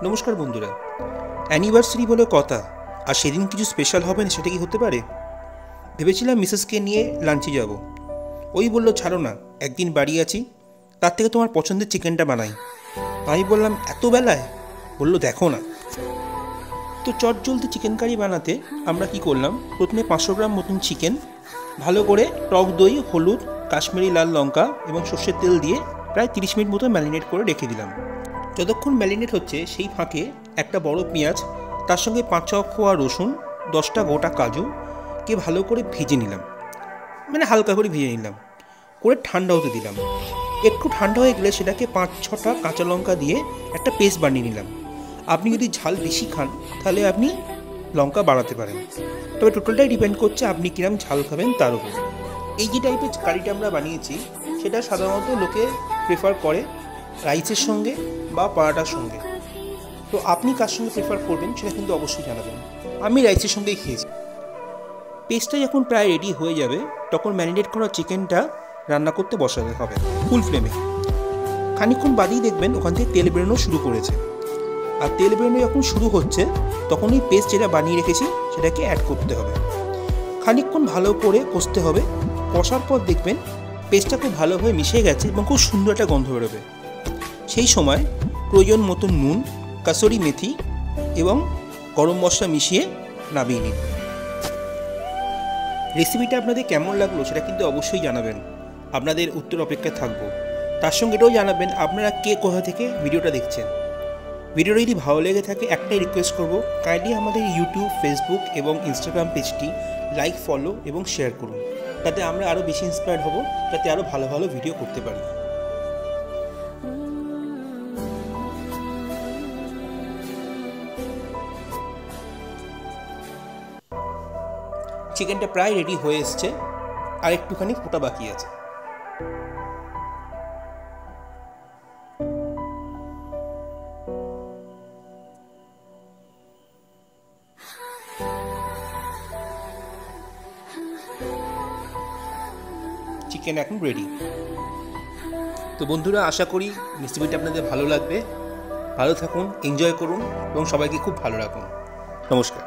নমস্কার বন্ধুরা, অ্যানিভার্সারি বলে কথা, আর সেদিন কিছু স্পেশাল হবে না সেটা কি হতে পারে? ভেবেছিলাম মিসেসকে নিয়ে লাঞ্চে যাব। ওই বলল ছাড়ো না, একদিন বাড়ি আছি, তার থেকে তোমার পছন্দের চিকেনটা বানাই। আমি বললাম এত বেলায়? বললো দেখো না। তো চটজলদি চিকেন কারি বানাতে আমরা কি করলাম, প্রথমে 500 গ্রাম মতন চিকেন ভালো করে টক দই, হলুদ, কাশ্মীরি লাল লঙ্কা এবং সর্ষের তেল দিয়ে প্রায় 30 মিনিট মতো ম্যারিনেট করে রেখে দিলাম। যতক্ষণ ম্যারিনেট হচ্ছে সেই ফাঁকে একটা বড় পেঁয়াজ, তার সঙ্গে 5-6 কোয়া রসুন, 10টা গোটা কাজুকে ভালো করে ভেজে নিলাম, মানে হালকা করে ভেজে নিলাম, করে ঠান্ডা হতে দিলাম। একটু ঠান্ডা হয়ে গেলে সেটাকে 5-6টা কাঁচা লঙ্কা দিয়ে একটা পেস্ট বানিয়ে নিলাম। আপনি যদি ঝাল বেশি খান তাহলে আপনি লঙ্কা বাড়াতে পারেন, তবে টোটালটাই ডিপেন্ড করছে আপনি কিরম ঝাল খাবেন তার উপর। এই যে টাইপের কারিটা আমরা বানিয়েছি সেটা সাধারণত লোকে প্রেফার করে রাইসের সঙ্গে বা পরাটার সঙ্গে। তো আপনি কার সঙ্গে প্রেফার করবেন সেটা কিন্তু অবশ্যই জানাবেন। আমি রাইসের সঙ্গেই খেয়েছি। পেস্টটা যখন প্রায় রেডি হয়ে যাবে তখন ম্যারিনেট করা চিকেনটা রান্না করতে বসাতে হবে ফুল ফ্লেমে। খানিকক্ষণ বাদেই দেখবেন ওখান থেকে তেল বেরোনো শুরু করেছে, আর তেল বেরোনো যখন শুরু হচ্ছে তখন এই পেস্ট যেটা বানিয়ে রেখেছি সেটাকে অ্যাড করতে হবে। খানিকক্ষণ ভালো করে কষতে হবে। কষার পর দেখবেন পেস্টটা খুব ভালোভাবে মিশে গেছে এবং খুব সুন্দর একটা গন্ধ বেরোবে। সেই সময় প্রয়োজন মতো নুন, কাসুরি মেথি এবং গরম মশলা মিশিয়ে নামিয়ে নিন। রেসিপিটা আপনাদের কেমন লাগলো সেটা কিন্তু অবশ্যই জানাবেন, আপনাদের উত্তর অপেক্ষায় থাকবো। তার সঙ্গে এটাও জানাবেন আপনারা কে কোথা থেকে ভিডিওটা দেখছেন। ভিডিওটা যদি ভালো লেগে থাকে একটাই রিকোয়েস্ট করবো, কাইন্ডলি আমাদের ইউটিউব, ফেসবুক এবং ইনস্টাগ্রাম পেজটি লাইক, ফলো এবং শেয়ার করুন, যাতে আমরা আরও বেশি ইন্সপায়ার্ড হব, যাতে আরও ভালো ভালো ভিডিও করতে পারি। চিকেনটা প্রায় রেডি হয়ে এসছে, আর একটুখানি ফোটা বাকি আছে। চিকেন এখন রেডি। তো বন্ধুরা, আশা করি রেসিপিটা আপনাদের ভালো লাগবে। ভালো থাকুন, এনজয় করুন এবং সবাইকে খুব ভালো রাখুন। নমস্কার।